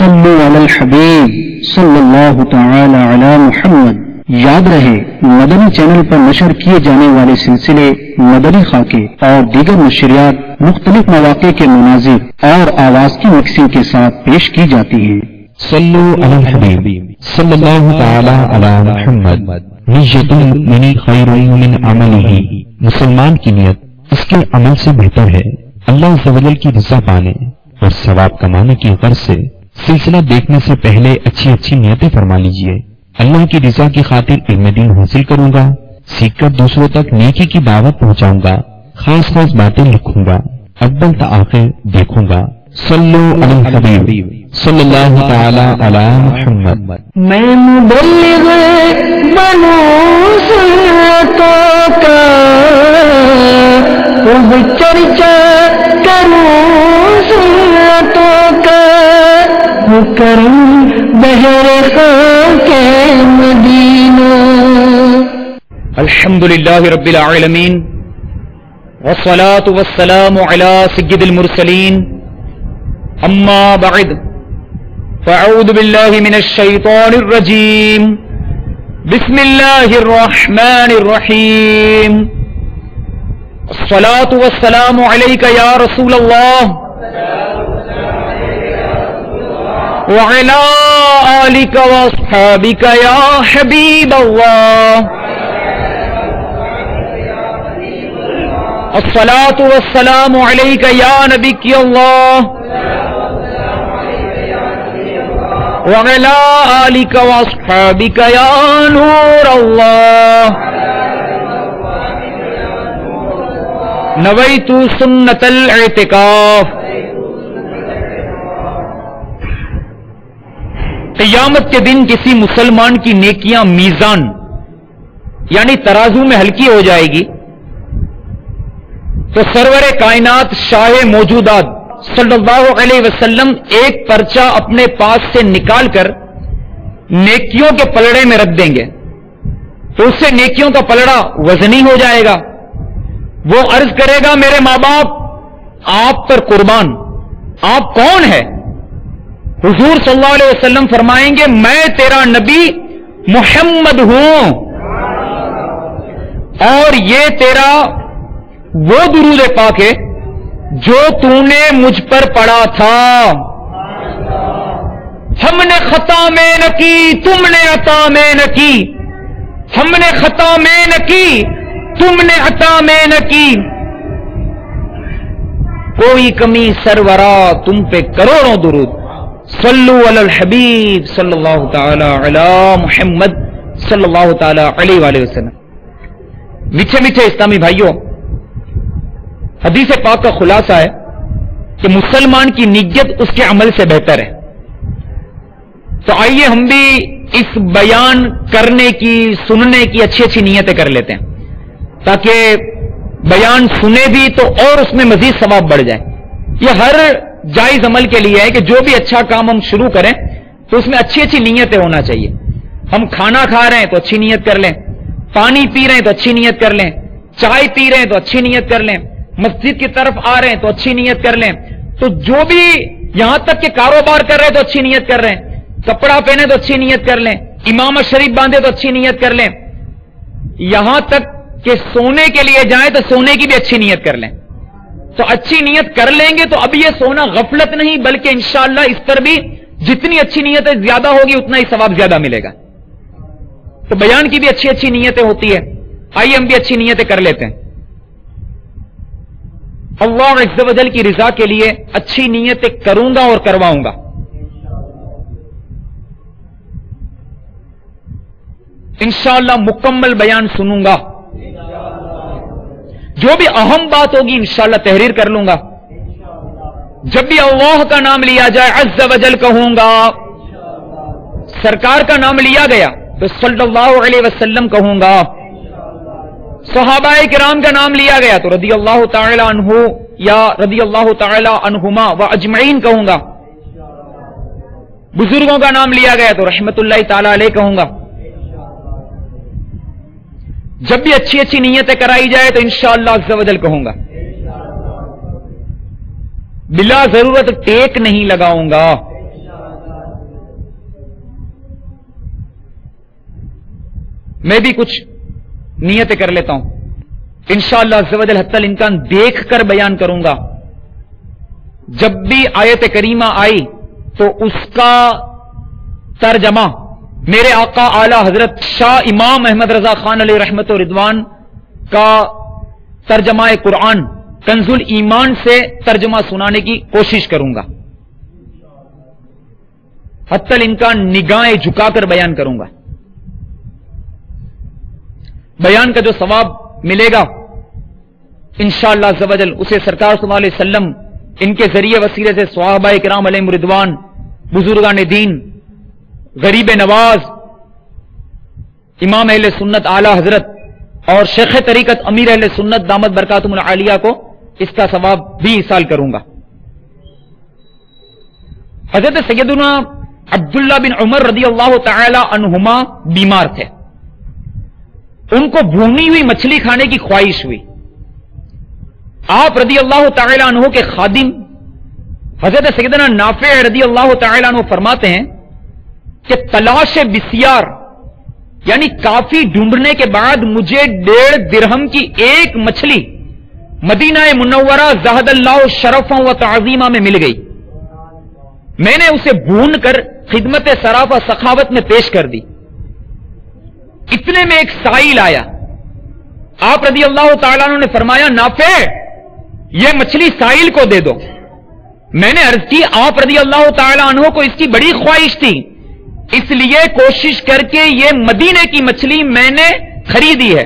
صلو علی الحبیب صلی اللہ تعالی علی محمد۔ یاد رہے مدنی چینل پر نشر کیے جانے والے سلسلے مدنی خاکے اور دیگر نشریات مختلف مواقع کے مناظر اور آواز کی مکسنگ کے ساتھ پیش کی جاتی ہیں۔ صلو علی الحبیب صلی اللہ تعالی علی محمد۔ نیت المؤمن خیر من عملہ، مسلمان کی نیت اس کے عمل سے بہتر ہے۔ اللہ عز و جل کی رضا پانے اور ثواب کمانے کی غرض سے سلسلہ دیکھنے سے پہلے اچھی اچھی نیتیں فرما لیجئے۔ اللہ کی رضا کی خاطر علم دین حاصل کروں گا، سیکھ کر دوسروں تک نیکی کی دعوت پہنچاؤں گا، خاص خاص باتیں لکھوں گا، اول تا آخر دیکھوں گا۔ صلو علی الحبیب صلی اللہ تعالی علی محمد۔ میں مبلغ بنوں سنتوں کا، خوب چرچا کروں سنتوں کا، کروں بہر خاک مدینہ۔ الحمدللہ رب العالمین والصلاة والسلام علی سید المرسلین، اما بعد فاعوذ باللہ من الشیطان الرجیم، بسم اللہ الرحمن الرحیم۔ الصلاة والسلام علیک یا رسول اللہ وعلی آلک واصحابک یا حبیب اللہ۔ الصلاة والسلام علیک یا نبی اللہ وعلی آلک واصحابک یا نور اللہ۔ نویت سنت الاعتکاف۔ قیامت کے دن کسی مسلمان کی نیکیاں میزان یعنی ترازو میں ہلکی ہو جائے گی تو سرور کائنات شاہ موجودات صلی اللہ علیہ وسلم ایک پرچہ اپنے پاس سے نکال کر نیکیوں کے پلڑے میں رکھ دیں گے تو اس سے نیکیوں کا پلڑا وزنی ہو جائے گا۔ وہ عرض کرے گا میرے ماں باپ آپ پر قربان، آپ کون ہے؟ حضور صلی اللہ علیہ وسلم فرمائیں گے میں تیرا نبی محمد ہوں، اور یہ تیرا وہ درود پاک ہے جو تو نے مجھ پر پڑھا تھا۔ ہم نے خطا میں نہ کی تم نے عطا میں نہ کی، ہم نے خطا میں نہ کی تم نے عطا میں نہ کی، کوئی کمی سرورا تم پہ کروڑوں درود۔ صلو علی الحبیب صلی اللہ تعالی علی محمد صلی اللہ تعالی علیہ وآلہ وسلم۔ میٹھے میٹھے اسلامی بھائیوں، حدیث پاک کا خلاصہ ہے کہ مسلمان کی نیت اس کے عمل سے بہتر ہے۔ تو آئیے ہم بھی اس بیان کرنے کی سننے کی اچھی اچھی نیتیں کر لیتے ہیں تاکہ بیان سنے بھی تو اور اس میں مزید ثواب بڑھ جائے۔ یہ ہر جائز عمل کے لیے ہے کہ جو بھی اچھا کام ہم شروع کریں تو اس میں اچھی اچھی نیتیں ہونا چاہیے۔ ہم کھانا کھا رہے ہیں تو اچھی نیت کر لیں، پانی پی رہے ہیں تو اچھی نیت کر لیں، چائے پی رہے ہیں تو اچھی نیت کر لیں، مسجد کی طرف آ رہے ہیں تو اچھی نیت کر لیں، تو جو بھی یہاں تک کہ کاروبار کر رہے ہیں تو اچھی نیت کر رہے ہیں، کپڑا پہنے تو اچھی نیت کر لیں، امامہ شریف باندھے تو اچھی نیت کر لیں، یہاں تک کہ سونے کے لیے جائیں تو سونے کی بھی اچھی نیت کر لیں۔ تو اچھی نیت کر لیں گے تو اب یہ سونا غفلت نہیں بلکہ انشاءاللہ اس پر بھی جتنی اچھی نیتیں زیادہ ہوگی اتنا ہی ثواب زیادہ ملے گا۔ تو بیان کی بھی اچھی اچھی نیتیں ہوتی ہے، آئیے ہم بھی اچھی نیتیں کر لیتے ہیں۔ اللہ عز و جل کی رضا کے لیے اچھی نیتیں کروں گا اور کرواؤں گا۔ انشاءاللہ مکمل بیان سنوں گا، جو بھی اہم بات ہوگی انشاءاللہ تحریر کر لوں گا۔ جب بھی اللہ کا نام لیا جائے عز و جل کہوں گا، سرکار کا نام لیا گیا تو صلی اللہ علیہ وسلم کہوں گا، صحابہ کرام کا نام لیا گیا تو رضی اللہ تعالی عنہ یا رضی اللہ تعالی عنہما و اجمعین کہوں گا، بزرگوں کا نام لیا گیا تو رحمت اللہ تعالی علیہ کہوں گا۔ جب بھی اچھی اچھی نیتیں کرائی جائے تو انشاءاللہ عز و جل کہوں گا، بلا ضرورت ٹیک نہیں لگاؤں گا، میں بھی کچھ نیتیں کر لیتا ہوں. انشاءاللہ عز و جل حتی الامکان دیکھ کر بیان کروں گا. جب بھی آیت کریمہ آئی تو اس کا ترجمہ میرے آقا اعلی حضرت شاہ امام احمد رضا خان علیہ رحمت و رضوان کا ترجمہ قرآن کنز الایمان سے ترجمہ سنانے کی کوشش کروں گا. حتی الامکان نگاہیں جھکا کر بیان کروں گا. بیان کا جو ثواب ملے گا انشاءاللہ عز و جل اسے سرکار صلی اللہ علیہ وسلم ان کے ذریعے وسیلے سے صحابہ کرام علیہم رضوان، بزرگان دین، غریب نواز، امام اہل سنت اعلی حضرت اور شیخ طریقت امیر اہل سنت دامت برکاتہم العالیہ کو اس کا ثواب بھی ایصال کروں گا. حضرت سیدنا عبداللہ بن عمر رضی اللہ تعالی عنہما بیمار تھے. ان کو بھونی ہوئی مچھلی کھانے کی خواہش ہوئی. آپ رضی اللہ تعالی عنہ کے خادم حضرت سیدنا نافع رضی اللہ تعالی عنہ فرماتے ہیں کہ تلاش بسیار یعنی کافی ڈھونڈنے کے بعد مجھے 1.5 درہم کی ایک مچھلی مدینہ منورہ زہد اللہ شرفا و تعظیمہ میں مل گئی. میں نے اسے بھون کر خدمت سرافہ سخاوت میں پیش کر دی. اتنے میں ایک سائل آیا. آپ رضی اللہ تعالیٰ عنہ نے فرمایا نافع یہ مچھلی سائل کو دے دو. میں نے عرض کی آپ رضی اللہ تعالیٰ عنہ کو اس کی بڑی خواہش تھی، اس لیے کوشش کر کے یہ مدینے کی مچھلی میں نے خریدی ہے.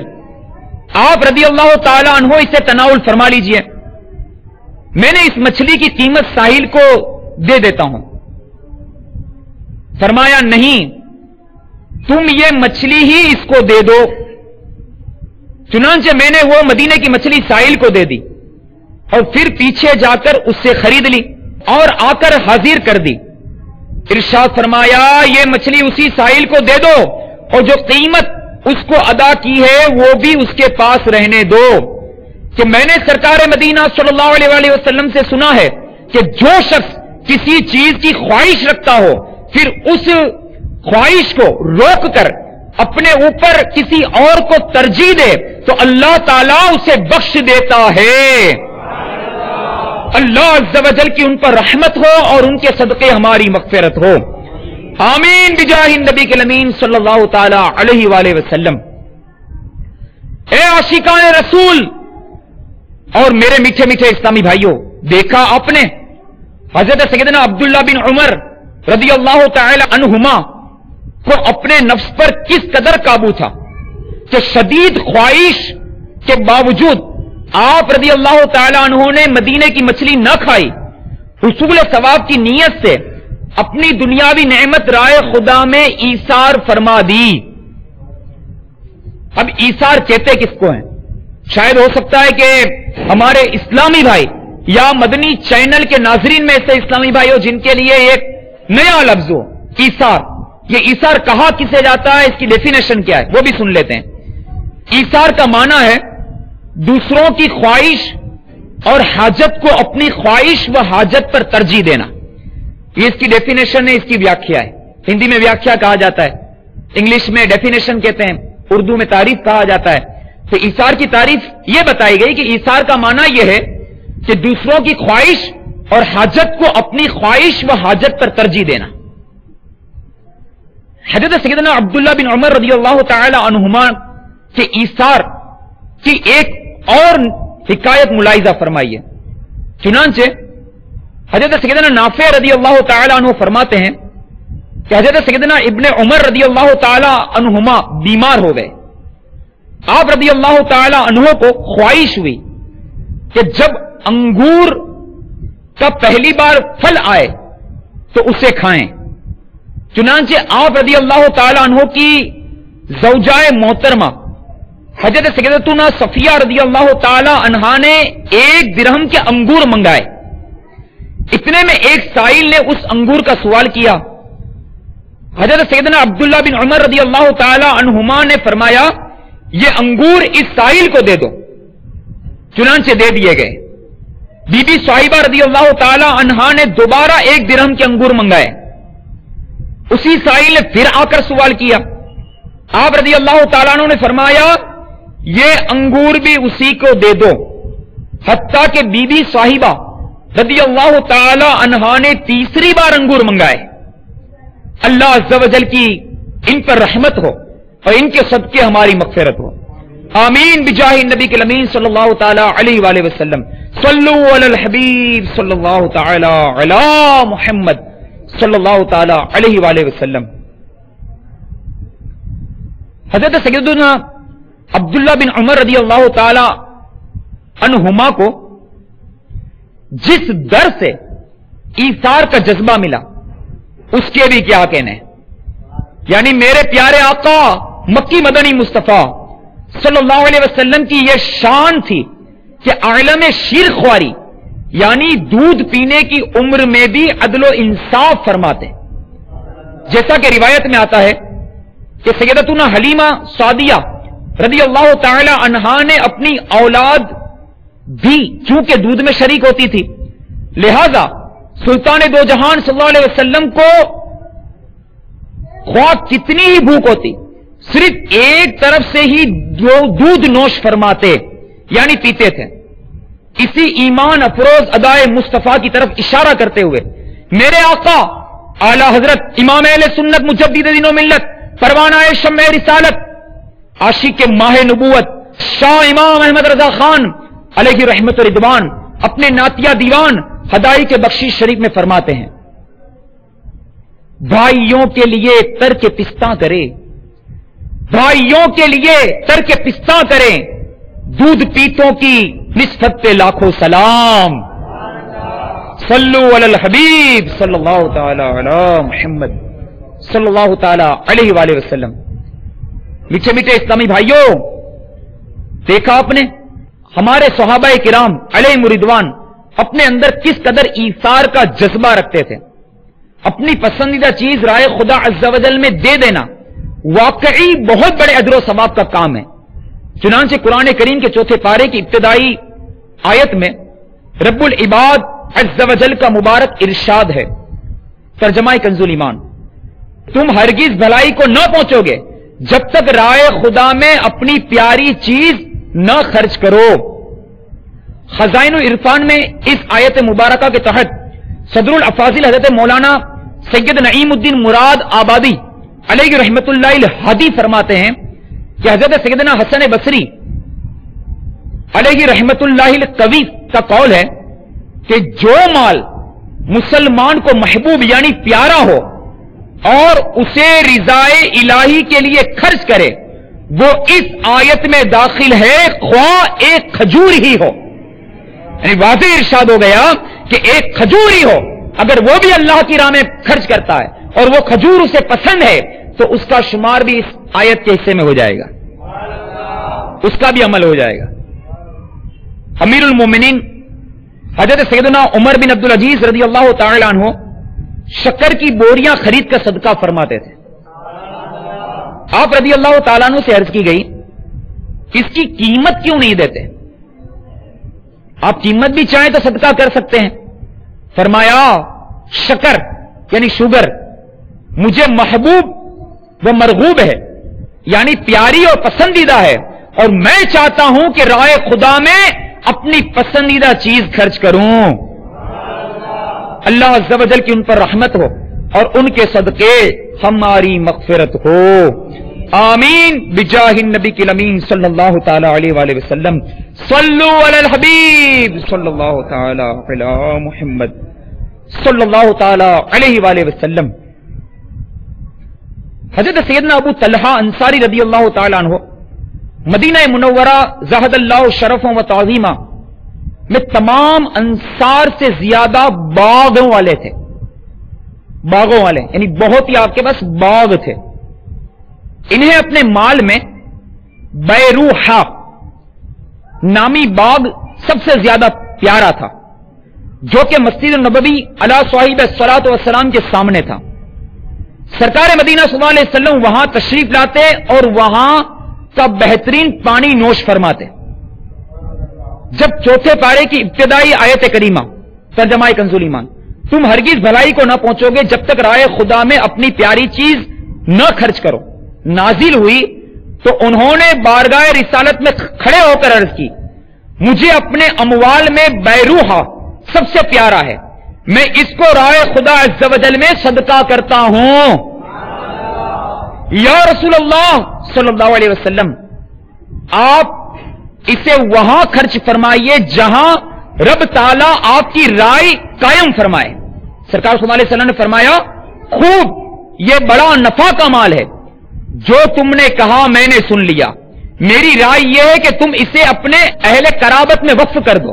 آپ رضی اللہ تعالیٰ عنہ اسے تناول فرما لیجئے. میں نے اس مچھلی کی قیمت ساحل کو دے دیتا ہوں. فرمایا نہیں، تم یہ مچھلی ہی اس کو دے دو. چنانچہ میں نے وہ مدینے کی مچھلی ساحل کو دے دی اور پھر پیچھے جا کر اس سے خرید لی اور آ کر حاضر کر دی. ارشاد فرمایا یہ مچھلی اسی ساحل کو دے دو اور جو قیمت اس کو ادا کی ہے وہ بھی اس کے پاس رہنے دو، کہ میں نے سرکار مدینہ صلی اللہ علیہ وآلہ وسلم سے سنا ہے کہ جو شخص کسی چیز کی خواہش رکھتا ہو پھر اس خواہش کو روک کر اپنے اوپر کسی اور کو ترجیح دے تو اللہ تعالیٰ اسے بخش دیتا ہے. اللہ عز و جل کی ان پر رحمت ہو اور ان کے صدقے ہماری مغفرت ہو. آمین بجاہ النبی کے امین صلی اللہ تعالی علیہ وآلہ وسلم. اے عاشقان رسول اور میرے میٹھے میٹھے اسلامی بھائیوں، دیکھا آپ نے حضرت سیدنا عبداللہ بن عمر رضی اللہ تعالی عنہما کو اپنے نفس پر کس قدر قابو تھا کہ شدید خواہش کے باوجود آپ رضی اللہ تعالی عنہ نے مدینے کی مچھلی نہ کھائی، حصول ثواب کی نیت سے اپنی دنیاوی نعمت رائے خدا میں ایثار فرما دی. اب ایثار کہتے کس کو ہیں؟ شاید ہو سکتا ہے کہ ہمارے اسلامی بھائی یا مدنی چینل کے ناظرین میں سے اسلامی بھائی ہو جن کے لیے ایک نیا لفظ ہو ایثار. یہ ایثار کہا کسے جاتا ہے، اس کی ڈیفینیشن کیا ہے وہ بھی سن لیتے ہیں. ایثار کا معنی ہے دوسروں کی خواہش اور حاجت کو اپنی خواہش و حاجت پر ترجیح دینا. یہ اس کی ڈیفینیشن ہے، اس کی ویاخیا ہے. ہندی میں ویاخیا کہا جاتا ہے، انگلش میں ڈیفینیشن کہتے ہیں، اردو میں تعریف کہا جاتا ہے. تو ایثار کی تعریف یہ بتائی گئی کہ ایثار کا معنی یہ ہے کہ دوسروں کی خواہش اور حاجت کو اپنی خواہش و حاجت پر ترجیح دینا. حضرت سیدنا عبداللہ بن عمر رضی اللہ تعالی عنہما کے ایثار کی ایک اور حکایت ملاحظہ فرمائیے. چنانچہ حضرت سیدنا نافع رضی اللہ تعالی عنہ فرماتے ہیں کہ حضرت سیدنا ابن عمر رضی اللہ تعالی عنہما بیمار ہو گئے. آپ رضی اللہ تعالی عنہ کو خواہش ہوئی کہ جب انگور کا پہلی بار پھل آئے تو اسے کھائیں. چنانچہ آپ رضی اللہ تعالی عنہ کی زوجائے محترمہ حضرت سیدتنا صفیہ رضی اللہ تعالی عنہا نے 1 درہم کے انگور منگائے. اتنے میں ایک سائل نے اس انگور کا سوال کیا. حضرت سیدنا عبداللہ بن عمر رضی اللہ تعالی عنہما نے فرمایا یہ انگور اس سائل کو دے دو. چنانچہ دے دیے گئے. بی بی صاحبہ رضی اللہ تعالی عنہا نے دوبارہ 1 درہم کے انگور منگائے. اسی سائل نے پھر آ کر سوال کیا. آپ رضی اللہ تعالیٰ عنہ نے فرمایا یہ انگور بھی اسی کو دے دو، حتیٰ کہ بی بی صاحبہ رضی اللہ تعالی عنہا نے تیسری بار انگور منگائے۔ اللہ عز و جل کی ان پر رحمت ہو اور ان کے صدقے ہماری مغفرت ہو، آمین بجاہ نبی کے امین صلی اللہ تعالی علیہ وآلہ وسلم۔ صلو علی الحبیب صلی اللہ تعالی علی محمد صلی اللہ تعالی علیہ وآلہ وسلم۔ حضرت سیدنا عبداللہ بن عمر رضی اللہ تعالی عنہما کو جس در سے ایثار کا جذبہ ملا اس کے بھی کیا کہنے، یعنی میرے پیارے آقا مکی مدنی مصطفیٰ صلی اللہ علیہ وسلم کی یہ شان تھی کہ عالم شیر خواری یعنی دودھ پینے کی عمر میں بھی عدل و انصاف فرماتے، جیسا کہ روایت میں آتا ہے کہ سیدتنا حلیمہ سعدیہ رضی اللہ تعالی عنہا نے اپنی اولاد بھی چونکہ دودھ میں شریک ہوتی تھی، لہذا سلطان دو جہان صلی اللہ علیہ وسلم کو خواہ کتنی ہی بھوک ہوتی صرف ایک طرف سے ہی دودھ نوش فرماتے یعنی پیتے تھے۔ اسی ایمان افروز ادائے مصطفیٰ کی طرف اشارہ کرتے ہوئے میرے آقا اعلی حضرت امام اہل سنت مجدد دین و ملت پروانہ شمع رسالت عاشق ماہ نبوت شاہ امام احمد رضا خان علیہ رحمت و رضوان اپنے نعتیہ دیوان ہدائی کے بخشش شریف میں فرماتے ہیں، بھائیوں کے لیے ترک پستہ کرے، بھائیوں کے لیے ترک پستہ کریں، دودھ پیتوں کی نسبت پہ لاکھوں سلام، صلو علی الحبیب صلی اللہ تعالی علی محمد صلی اللہ تعالی علیہ وآلہ وسلم۔ میٹھے میٹھے اسلامی بھائیوں، دیکھا آپ نے ہمارے صحابہ کرام علیہم رضوان اپنے اندر کس قدر ایثار کا جذبہ رکھتے تھے، اپنی پسندیدہ چیز رائے خدا عز و جل میں دے دینا واقعی بہت بڑے اجر و ثواب کا کام ہے۔ چنانچہ قرآن کریم کے چوتھے پارے کی ابتدائی آیت میں رب العباد عز و جل کا مبارک ارشاد ہے، ترجمہ کنز ایمان، تم ہرگز بھلائی کو نہ پہنچو گے جب تک رائے خدا میں اپنی پیاری چیز نہ خرچ کرو۔ خزائن العرفان میں اس آیت مبارکہ کے تحت صدر الافاضل حضرت مولانا سید نعیم الدین مراد آبادی علیہ رحمت اللہ الہادی فرماتے ہیں کہ حضرت سیدنا حسن بصری علیہ رحمت اللہ القوی کا قول ہے کہ جو مال مسلمان کو محبوب یعنی پیارا ہو اور اسے رضائے الہی کے لیے خرچ کرے وہ اس آیت میں داخل ہے، خواہ ایک کھجور ہی ہو۔ یعنی واضح ارشاد ہو گیا کہ ایک کھجور ہی ہو، اگر وہ بھی اللہ کی راہ میں خرچ کرتا ہے اور وہ کھجور اسے پسند ہے تو اس کا شمار بھی اس آیت کے حصے میں ہو جائے گا، اس کا بھی عمل ہو جائے گا۔ امیر المومنین حضرت سیدنا عمر بن عبدالعزیز رضی اللہ تعالی عنہ شکر کی بوریاں خرید کر صدقہ فرماتے تھے۔ آپ رضی اللہ تعالیٰ عنہ سے عرض کی گئی اس کی قیمت کیوں نہیں دیتے، آپ قیمت بھی چاہیں تو صدقہ کر سکتے ہیں۔ فرمایا شکر یعنی شوگر مجھے محبوب و مرغوب ہے، یعنی پیاری اور پسندیدہ ہے، اور میں چاہتا ہوں کہ رائے خدا میں اپنی پسندیدہ چیز خرچ کروں۔ اللہ عز و جل کی ان پر رحمت ہو اور ان کے صدقے ہماری مغفرت ہو، آمین بجاہ النبی کی الامین صلی اللہ تعالی علیہ وآلہ وسلم۔ صلو علی الحبیب صلی اللہ تعالی علی محمد صلی اللہ تعالی علیہ وآلہ وسلم۔ حضرت سیدنا ابو طلحہ انصاری رضی اللہ تعالی عنہ مدینہ منورہ زہد اللہ شرفوں و تعظیمہ میں تمام انصار سے زیادہ باغوں والے تھے، باغوں والے یعنی بہت ہی آپ کے پاس باغ تھے۔ انہیں اپنے مال میں بیروحہ نامی باغ سب سے زیادہ پیارا تھا، جو کہ مسجد النبوی علی صاحب الصلاۃ والسلام کے سامنے تھا۔ سرکار مدینہ صلی اللہ علیہ وسلم وہاں تشریف لاتے اور وہاں کا بہترین پانی نوش فرماتے۔ جب چوتھے پارے کی ابتدائی آیت کریمہ ترجمہ کنز ایمان، تم ہرگز بھلائی کو نہ پہنچو گے جب تک رائے خدا میں اپنی پیاری چیز نہ خرچ کرو، نازل ہوئی تو انہوں نے بارگاہ رسالت میں کھڑے ہو کر عرض کی مجھے اپنے اموال میں بیروحہ سب سے پیارا ہے، میں اس کو راہ خدا عز و جل میں صدقہ کرتا ہوں۔ یا رسول اللہ صلی اللہ علیہ وسلم، آپ اسے وہاں خرچ فرمائیے جہاں رب تعالیٰ آپ کی رائے قائم فرمائے۔ سرکار صلی اللہ علیہ وسلم نے فرمایا خوب، یہ بڑا نفع کا مال ہے، جو تم نے کہا میں نے سن لیا، میری رائے یہ ہے کہ تم اسے اپنے اہل قرابت میں وقف کر دو۔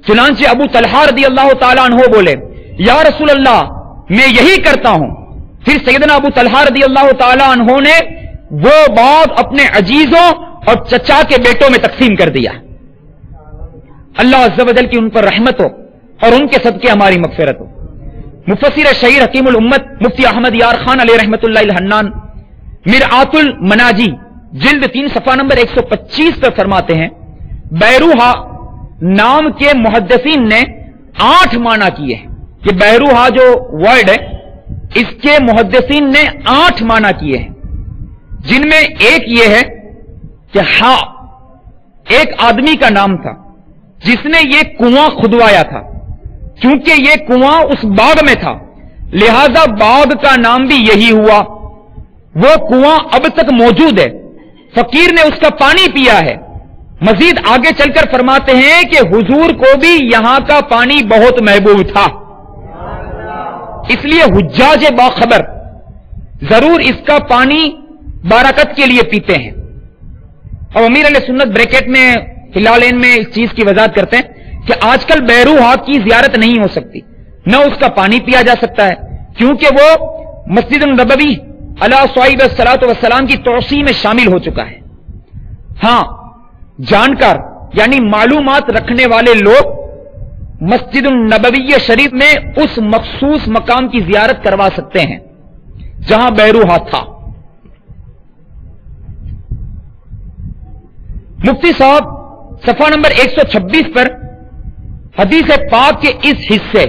چنانچہ ابو طلحہ رضی اللہ تعالیٰ عنہ بولے یا رسول اللہ میں یہی کرتا ہوں۔ پھر سیدنا ابو طلحہ رضی اللہ تعالیٰ عنہ نے وہ باغ اپنے عزیزوں اور چچا کے بیٹوں میں تقسیم کر دیا۔ اللہ عز و جل کی ان پر رحمت ہو اور ان کے صدقے ہماری مغفرت ہو۔ مفسر شہیر حکیم الامت مفتی احمد یار خان علیہ رحمت اللہ الحنان مرآت المناجی جلد 3 صفحہ نمبر 125 پر فرماتے ہیں بیروحہ نام کے محدثین نے 8 معنی کیے ہیں۔ یہ بیروحہ جو ورڈ ہے اس کے محدثین نے 8 معنی کیے ہیں، جن میں ایک یہ ہے کہ ہا ایک آدمی کا نام تھا جس نے یہ کنواں کھدوایا تھا، کیونکہ یہ کنواں اس باغ میں تھا لہذا باغ کا نام بھی یہی ہوا۔ وہ کنواں اب تک موجود ہے، فقیر نے اس کا پانی پیا ہے۔ مزید آگے چل کر فرماتے ہیں کہ حضور کو بھی یہاں کا پانی بہت محبوب تھا، اس لیے حجاج باخبر ضرور اس کا پانی برکت کے لیے پیتے ہیں۔ اور امیر علیہ سنت بریکٹ میں ہلالین میں اس چیز کی وضاحت کرتے ہیں کہ آج کل بیروحہ کی زیارت نہیں ہو سکتی، نہ اس کا پانی پیا جا سکتا ہے، کیونکہ وہ مسجد النبوی علیہ صاحب الصلاۃ والسلام کی توسیع میں شامل ہو چکا ہے۔ ہاں، جانکار یعنی معلومات رکھنے والے لوگ مسجد النبوی شریف میں اس مخصوص مقام کی زیارت کروا سکتے ہیں جہاں بیروحہ تھا۔ مفتی صاحب صفحہ نمبر 126 پر حدیث پاک کے اس حصے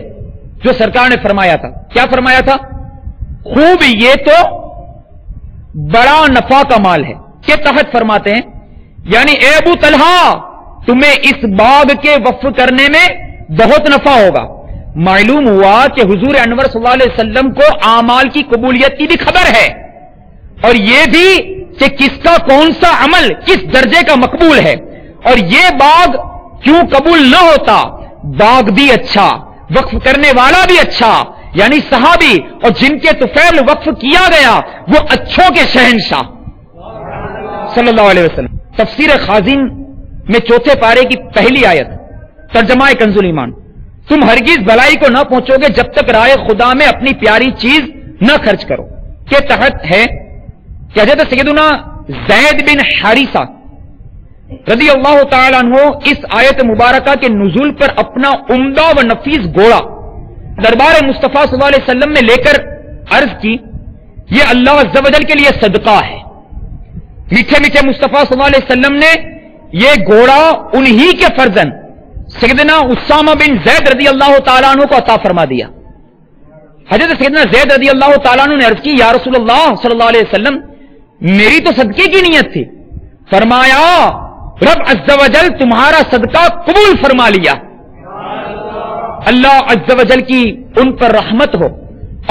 جو سرکار نے فرمایا تھا، کیا فرمایا تھا؟ خوب یہ تو بڑا نفع کا مال ہے کے تحت فرماتے ہیں یعنی اے ابو طلحہ تمہیں اس باغ کے وقف کرنے میں بہت نفع ہوگا۔ معلوم ہوا کہ حضور انور صلی اللہ علیہ وسلم کو اعمال کی قبولیت کی بھی خبر ہے، اور یہ بھی کہ کس کا کون سا عمل کس درجے کا مقبول ہے، اور یہ باغ کیوں قبول نہ ہوتا؟ باغ بھی اچھا، وقف کرنے والا بھی اچھا، یعنی صحابی اور جن کے طفیل وقف کیا گیا وہ اچھوں کے شہنشاہ صلی اللہ علیہ وسلم۔ تفسیر خازن میں 4 پارے کی پہلی آیت، ترجمہ کنز الایمان، تم ہرگز بھلائی کو نہ پہنچو گے جب تک رائے خدا میں اپنی پیاری چیز نہ خرچ کرو کے تحت ہے کہ حضرت سیدنا زید بن حارثہ رضی اللہ تعالی عنہ اس آیت مبارکہ کے نزول پر اپنا عمدہ و نفیس گھوڑا دربار مصطفیٰ صلی اللہ علیہ وسلم میں لے کر عرض کی یہ اللہ عز و جل کے لیے صدقہ ہے۔ میٹھے میٹھے مصطفیٰ صلی اللہ علیہ وسلم نے یہ گھوڑا انہی کے فرزند سیدنا اسامہ بن زید رضی اللہ تعالیٰ عنہ کو عطا فرما دیا۔ حضرت سیدنا زید رضی اللہ تعالیٰ عنہ نے عرض کی یا رسول اللہ صلی اللہ علیہ وسلم میری تو صدقے کی نیت تھی۔ فرمایا رب عز و جل تمہارا صدقہ قبول فرما لیا، اللہ عز و جل کی ان پر رحمت ہو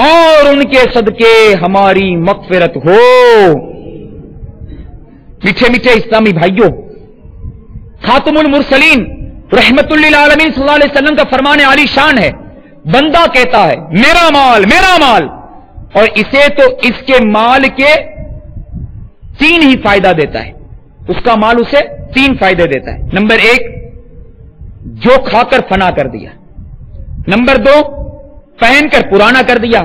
اور ان کے صدقے ہماری مغفرت ہو۔ میٹھے میٹھے اسلامی بھائیوں، خاتم المرسلین رحمت للعالمین صلی اللہ علیہ وسلم کا فرمان عالی شان ہے، بندہ کہتا ہے میرا مال میرا مال، اور اسے تو اس کے مال کے 3 ہی فائدہ دیتا ہے، اس کا مال اسے 3 فائدے دیتا ہے۔ نمبر 1 جو کھا کر فنا کر دیا، نمبر 2 پہن کر پرانا کر دیا،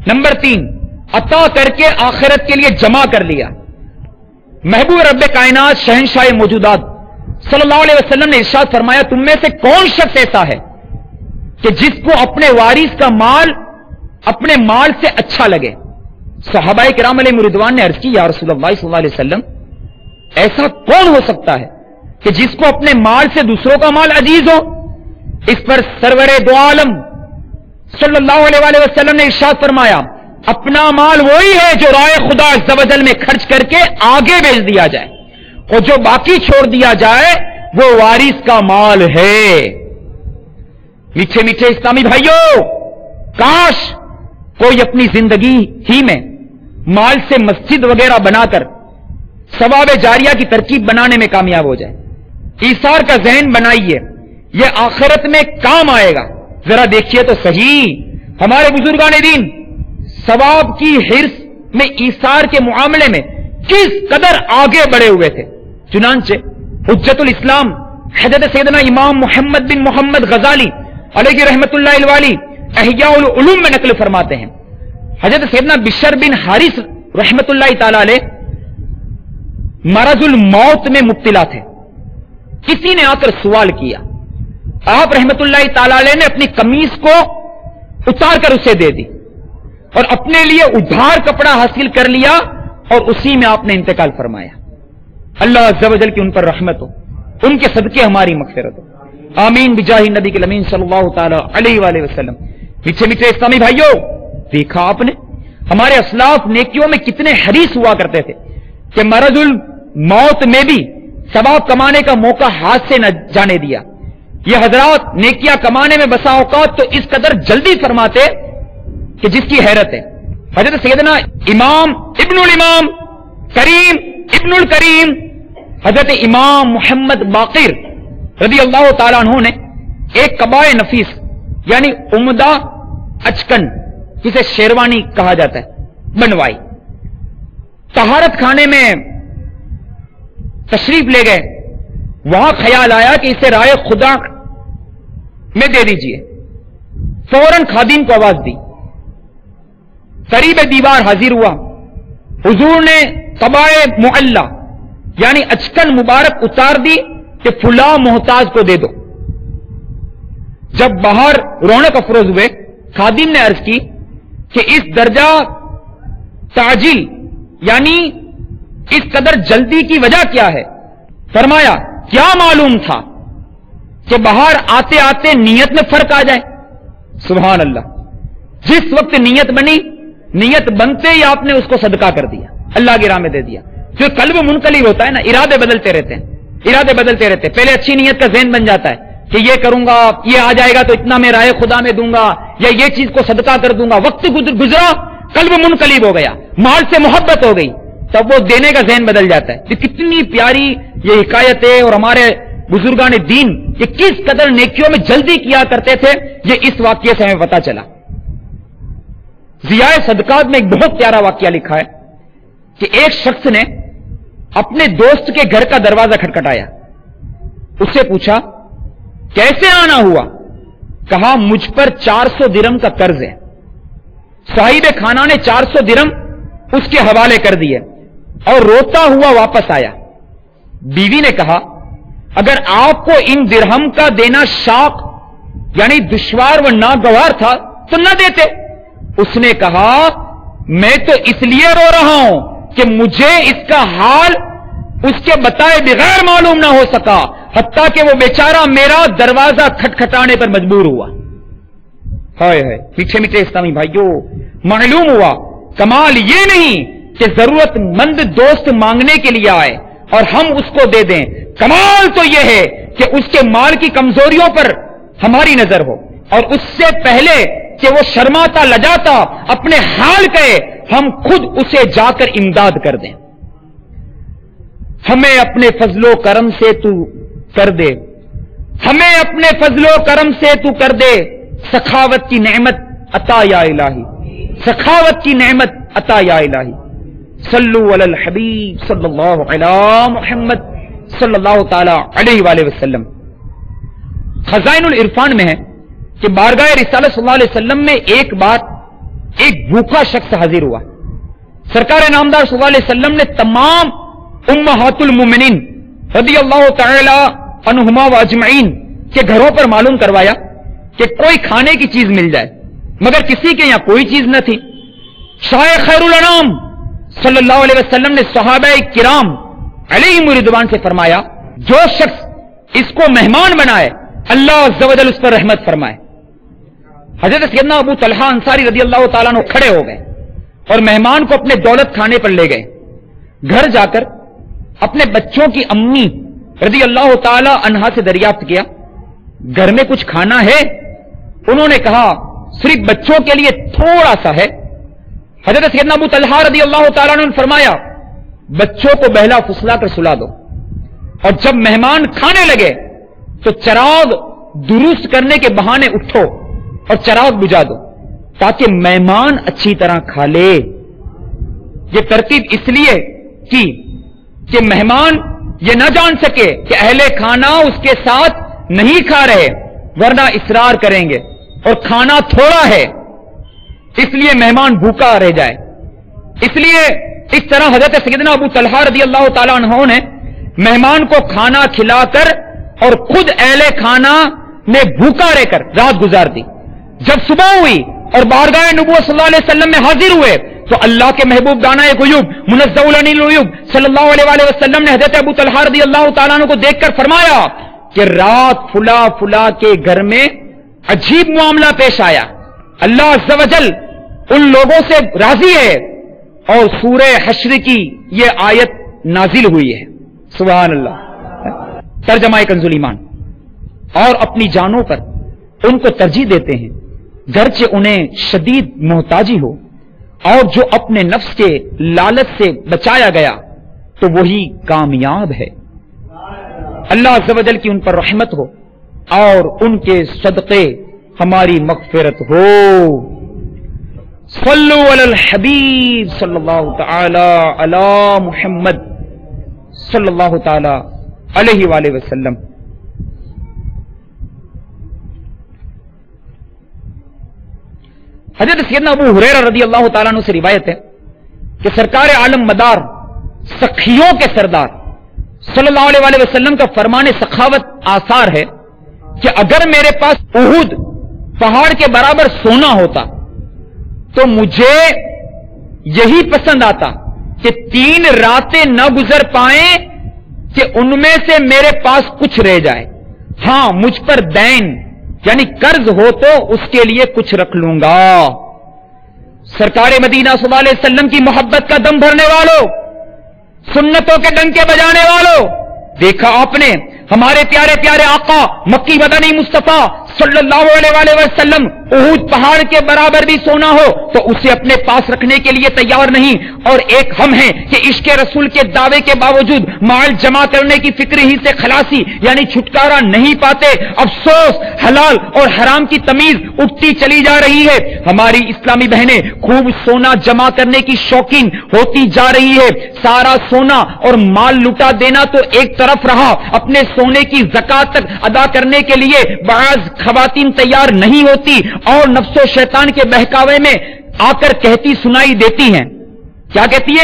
نمبر 3 عطا کر کے آخرت کے لیے جمع کر لیا۔ محبوب رب کائنات شہنشاہ موجودات صلی اللہ علیہ وسلم نے ارشاد فرمایا تم میں سے کون شخص ایسا ہے کہ جس کو اپنے وارث کا مال اپنے مال سے اچھا لگے؟ صحابہ کرام علیہ رضوان نے عرض کی یا رسول اللہ صلی اللہ علیہ وسلم ایسا کون ہو سکتا ہے کہ جس کو اپنے مال سے دوسروں کا مال عزیز ہو؟ اس پر سرور دو عالم صلی اللہ علیہ وسلم نے ارشاد فرمایا اپنا مال وہی ہے جو رائے خدا عز و جل میں خرچ کر کے آگے بھیج دیا جائے، اور جو باقی چھوڑ دیا جائے وہ وارث کا مال ہے۔ میٹھے میٹھے اسلامی بھائیوں، کاش کوئی اپنی زندگی ہی میں مال سے مسجد وغیرہ بنا کر ثواب جاریہ کی ترکیب بنانے میں کامیاب ہو جائے۔ ایثار کا ذہن بنائیے، یہ آخرت میں کام آئے گا۔ ذرا دیکھیے تو صحیح، ہمارے بزرگان دین ثواب کی حرص میں ایثار کے معاملے میں کس قدر آگے بڑھے ہوئے تھے۔ چنانچہ حجت الاسلام حضرت سیدنا امام محمد بن محمد غزالی علیہ رحمت اللہ الوالی احیاء العلوم میں نقل فرماتے ہیں، حضرت سیدنا بشر بن حارث رحمت اللہ تعالی علیہ مرض الموت میں مبتلا تھے۔ کسی نے آ کر سوال کیا، آپ رحمت اللہ تعالی علیہ نے اپنی قمیص کو اتار کر اسے دے دی اور اپنے لیے ادھار کپڑا حاصل کر لیا، اور اسی میں آپ نے انتقال فرمایا۔ اللہ عز و جل کی ان پر رحمت ہو، ان کے صدقے ہماری مغفرت ہو، آمین بجاہ نبی کے امین صلی اللہ تعالی علیہ وآلہ وسلم۔ میٹھے میٹھے اسلامی بھائیوں، دیکھا آپ نے ہمارے اسلاف نیکیوں میں کتنے حریص ہوا کرتے تھے کہ مرض الموت میں بھی ثواب کمانے کا موقع ہاتھ سے نہ جانے دیا۔ یہ حضرات نیکیاں کمانے میں بسا اوقات تو اس قدر جلدی فرماتے کہ جس کی حیرت ہے۔ حضرت سیدنا امام ابن الامام کریم ابن الکریم حضرت امام محمد باقر رضی اللہ تعالیٰ عنہ نے ایک قبائے نفیس یعنی عمدہ اچکن، جسے شیروانی کہا جاتا ہے، بنوائی۔ طہارت خانے میں تشریف لے گئے، وہاں خیال آیا کہ اسے رائے خدا میں دے دیجئے۔ فوراً خادم کو آواز دی، قریب دیوار حاضر ہوا، حضور نے قبائے معلّہ یعنی اچکن مبارک اتار دی کہ فلاں محتاج کو دے دو۔ جب باہر رونق افروز ہوئے، خادم نے عرض کی کہ اس درجہ تعجیل یعنی اس قدر جلدی کی وجہ کیا ہے؟ فرمایا کیا معلوم تھا کہ باہر آتے آتے نیت میں فرق آ جائے؟ سبحان اللہ، جس وقت نیت بنی، نیت بنتے ہی آپ نے اس کو صدقہ کر دیا، اللہ کی راہ میں دے دیا۔ جو قلب منقلب ہوتا ہے نا، ارادے بدلتے رہتے ہیں، ارادے بدلتے رہتے ہیں۔ پہلے اچھی نیت کا ذہن بن جاتا ہے کہ یہ کروں گا، یہ آ جائے گا تو اتنا میں رائے خدا میں دوں گا، یا یہ چیز کو صدقہ کر دوں گا۔ وقت گزرا، قلب منقلب ہو گیا، مال سے محبت ہو گئی، تب وہ دینے کا ذہن بدل جاتا ہے۔ کتنی پیاری یہ حکایت ہے، اور ہمارے بزرگان دین یہ کس قدر نیکیوں میں جلدی کیا کرتے تھے، یہ اس واقعے سے ہمیں پتا چلا۔ ضیاء صدقات میں ایک بہت پیارا واقعہ لکھا ہے کہ ایک شخص نے اپنے دوست کے گھر کا دروازہ کھٹکھٹایا، اس سے پوچھا کیسے آنا ہوا؟ کہا مجھ پر 400 درہم کا قرض ہے۔ صاحب خانہ نے 400 درہم اس کے حوالے کر دیے اور روتا ہوا واپس آیا۔ بیوی نے کہا اگر آپ کو ان درہم کا دینا شاق یعنی دشوار و ناگوار تھا تو نہ دیتے۔ اس نے کہا میں تو اس لیے رو رہا ہوں کہ مجھے اس کا حال اس کے بتائے بغیر معلوم نہ ہو سکا، حتیٰ کہ وہ بیچارہ میرا دروازہ کھٹکھٹانے پر مجبور ہوا۔ ہائے ہائے، میٹھے میٹھے اسلامی بھائیوں، معلوم ہوا کمال یہ نہیں کہ ضرورت مند دوست مانگنے کے لیے آئے اور ہم اس کو دے دیں، کمال تو یہ ہے کہ اس کے مال کی کمزوریوں پر ہماری نظر ہو، اور اس سے پہلے کہ وہ شرماتا لجاتا اپنے حال کہے، ہم خود اسے جا کر امداد کر دیں۔ ہمیں اپنے فضل و کرم سے تو کر دے، ہمیں اپنے فضل و کرم سے تو کر دے، سخاوت کی نعمت عطا یا الہی، سخاوت کی نعمت عطا یا الہی۔ صلو علی الحبیب صلی اللہ علی محمد صلی اللہ تعالی علیہ وآلہ وسلم۔ خزائن العرفان میں ہے کہ بارگاہ رسالت صلی اللہ علیہ وسلم میں ایک بار ایک بھوکا شخص حاضر ہوا۔ سرکار نامدار صلی اللہ علیہ وسلم نے تمام امہات المومنین رضی اللہ تعالی عنہما و اجمعین کے گھروں پر معلوم کروایا کہ کوئی کھانے کی چیز مل جائے، مگر کسی کے یہاں کوئی چیز نہ تھی۔ شاہ خیر الانام صلی اللہ علیہ وسلم نے صحابہ کرام علیہم رضوان سے فرمایا جو شخص اس کو مہمان بنائے اللہ عز و جل اس پر رحمت فرمائے۔ حضرت سیدنا ابو طلحہ انصاری رضی اللہ تعالیٰ عنہ کھڑے ہو گئے، اور مہمان کو اپنے دولت کھانے پر لے گئے. گھر جا کر اپنے بچوں کی امی رضی اللہ تعالی عنہا سے دریافت کیا گھر میں کچھ کھانا ہے؟ انہوں نے کہا صرف بچوں کے لیے تھوڑا سا ہے. حضرت سیدنا ابو طلحہ رضی اللہ تعالیٰ نے فرمایا بچوں کو بہلا پھسلا کر سلا دو، اور جب مہمان کھانے لگے تو چراغ درست کرنے کے بہانے اٹھو اور چراغ بجھا دو تاکہ مہمان اچھی طرح کھا لے. یہ ترتیب اس لیے کی کہ مہمان یہ نہ جان سکے کہ اہل کھانا اس کے ساتھ نہیں کھا رہے، ورنہ اصرار کریں گے اور کھانا تھوڑا ہے، اس لیے مہمان بھوکا رہ جائے. اس لیے اس طرح حضرت سیدنا ابو طلحہ رضی اللہ تعالیٰ عنہ نے مہمان کو کھانا کھلا کر اور خود اہل کھانا نے بھوکا رہ کر رات گزار دی. جب صبح ہوئی اور بارگاہ نبوت صلی اللہ علیہ وسلم میں حاضر ہوئے تو اللہ کے محبوب دانہ غیوب منزہ عن العیوب صلی اللہ علیہ وآلہ وسلم نے حضرت ابو طلحہ رضی اللہ تعالیٰ عنہ کو دیکھ کر فرمایا کہ رات فلا فلا کے گھر میں عجیب معاملہ پیش آیا، اللہ عز و جل ان لوگوں سے راضی ہے اور سورہ حشر کی یہ آیت نازل ہوئی ہے. سبحان اللہ. ترجمہ کنز الایمان. اور اپنی جانوں پر ان کو ترجیح دیتے ہیں گرچہ انہیں شدید محتاجی ہو، اور جو اپنے نفس کے لالچ سے بچایا گیا تو وہی کامیاب ہے. اللہ عز و جل کی ان پر رحمت ہو اور ان کے صدقے ہماری مغفرت ہو. صلو علی الحبیب صلی اللہ تعالی علی محمد صلی اللہ تعالی علیہ وآلہ وسلم. حضرت سیدنا ابو ہریرہ رضی اللہ تعالیٰ عنہ سے روایت ہے کہ سرکار عالم مدار سخیوں کے سردار صلی اللہ علیہ وآلہ وسلم کا فرمان سخاوت آثار ہے کہ اگر میرے پاس احد پہاڑ کے برابر سونا ہوتا تو مجھے یہی پسند آتا کہ 3 راتیں نہ گزر پائیں کہ ان میں سے میرے پاس کچھ رہ جائے. ہاں مجھ پر دین یعنی قرض ہو تو اس کے لیے کچھ رکھ لوں گا. سرکار مدینہ صلی اللہ علیہ وسلم کی محبت کا دم بھرنے والوں، سنتوں کے ڈنکے بجانے والوں، دیکھا آپ نے ہمارے پیارے پیارے آقا مکی مدنی مصطفیٰ صلی اللہ علیہ وآلہ وسلم احد پہاڑ کے برابر بھی سونا ہو تو اسے اپنے پاس رکھنے کے لیے تیار نہیں. اور ایک ہم ہیں کہ عشق رسول کے دعوے کے باوجود مال جمع کرنے کی فکر ہی سے خلاصی یعنی چھٹکارا نہیں پاتے. افسوس حلال اور حرام کی تمیز اٹھتی چلی جا رہی ہے. ہماری اسلامی بہنیں خوب سونا جمع کرنے کی شوقین ہوتی جا رہی ہے. سارا سونا اور مال لٹا دینا تو ایک طرف رہا، اپنے سونے کی زکات تک ادا کرنے کے لیے بعض خواتین تیار نہیں ہوتی اور نفس و شیطان کے بہکاوے میں آ کر کہتی سنائی دیتی ہیں. کیا کہتی ہے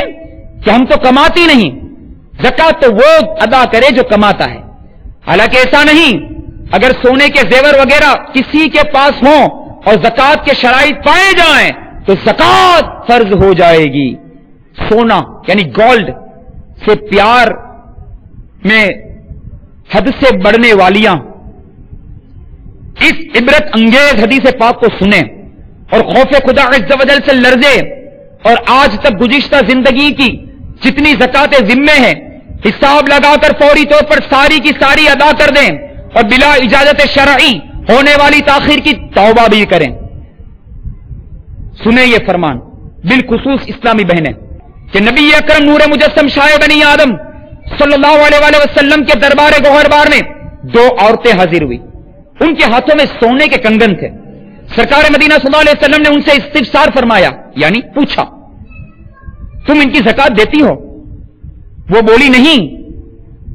کہ ہم تو کماتی نہیں، زکات تو وہ ادا کرے جو کماتا ہے. حالانکہ ایسا نہیں. اگر سونے کے زیور وغیرہ کسی کے پاس ہوں اور زکات کے شرائط پائے جائیں تو زکات فرض ہو جائے گی. سونا یعنی گولڈ سے پیار میں حد سے بڑھنے والیاں اس عبرت انگیز حدیث پاک کو سنیں اور خوف خدا عز و جل سے لرزے اور آج تک گزشتہ زندگی کی جتنی زکاتیں ذمے ہیں حساب لگا کر فوری طور پر ساری کی ساری ادا کر دیں اور بلا اجازت شرعی ہونے والی تاخیر کی توبہ بھی کریں. سنیں یہ فرمان بالخصوص اسلامی بہنیں کہ نبی اکرم نور مجسم شاہ بنی آدم صلی اللہ علیہ وآلہ وسلم کے دربار گوہر بار میں 2 عورتیں حاضر ہوئی. ان کے ہاتھوں میں سونے کے کنگن تھے. سرکار مدینہ صلی اللہ علیہ وسلم نے ان سے استفسار فرمایا یعنی پوچھا تم ان کی زکات دیتی ہو؟ وہ بولی نہیں.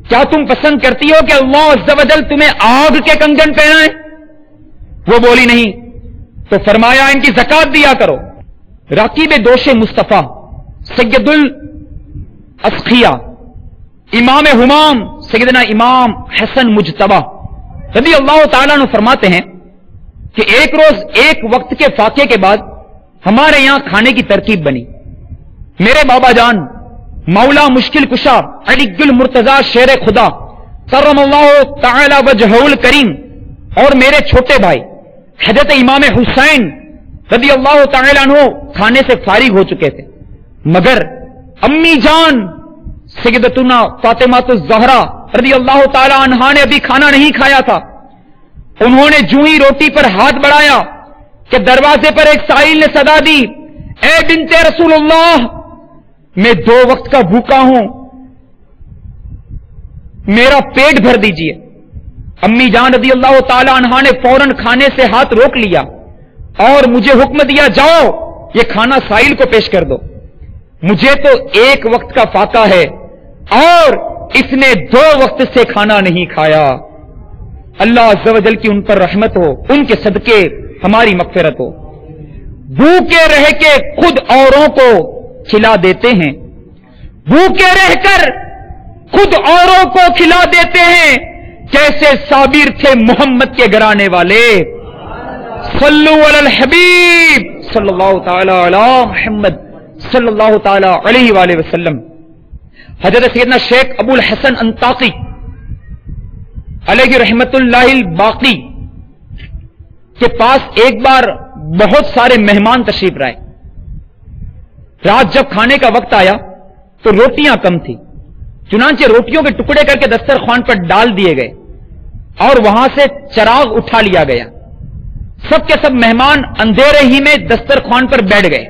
کیا تم پسند کرتی ہو کہ اللہ عز و جل تمہیں آگ کے کنگن پہنائے؟ وہ بولی نہیں. تو فرمایا ان کی زکات دیا کرو. راکب دوش مصطفیٰ سید الاسخیہ امام ہمام سیدنا امام حسن مجتبی رضی اللہ تعالیٰ عنہ فرماتے ہیں کہ ایک روز ایک وقت کے فاقے کے بعد ہمارے یہاں کھانے کی ترکیب بنی. میرے بابا جان مولا مشکل کشا علی المرتضی شیر خدا کرم اللہ تعالی وجہہ الکریم اور میرے چھوٹے بھائی حضرت امام حسین رضی اللہ تعالی عنہ کھانے سے فارغ ہو چکے تھے، مگر امی جان سیدتنا فاطمہ الزہرا رضی اللہ تعالی عنہا نے ابھی کھانا نہیں کھایا تھا. انہوں نے جو ہی روٹی پر ہاتھ بڑھایا کہ دروازے پر ایک سائل نے صدا دی، اے بنت رسول اللہ، میں 2 وقت کا بھوکا ہوں، میرا پیٹ بھر دیجئے. امی جان رضی اللہ تعالی عنہا نے فوراً کھانے سے ہاتھ روک لیا اور مجھے حکم دیا، جاؤ یہ کھانا سائل کو پیش کر دو، مجھے تو 1 وقت کا فاقہ ہے اور اس نے 2 وقت سے کھانا نہیں کھایا. اللہ عز و جل کی ان پر رحمت ہو، ان کے صدقے ہماری مغفرت ہو. بھوکے رہ کے خود اوروں کو کھلا دیتے ہیں، بھوکے رہ کر خود اوروں کو کھلا دیتے ہیں، کیسے صابر تھے محمد کے گھرانے والے. صلو علی الحبیب صلی اللہ تعالی علی محمد صلی اللہ تعالی علیہ وآلہ وسلم. حضرت سیدنا شیخ ابو الحسن انطاقی علیہ رحمت اللہ الباقی کے پاس ایک بار بہت سارے مہمان تشریف لائے. رات جب کھانے کا وقت آیا تو روٹیاں کم تھی، چنانچہ روٹیوں کے ٹکڑے کر کے دسترخوان پر ڈال دیے گئے اور وہاں سے چراغ اٹھا لیا گیا. سب کے سب مہمان اندھیرے ہی میں دسترخوان پر بیٹھ گئے.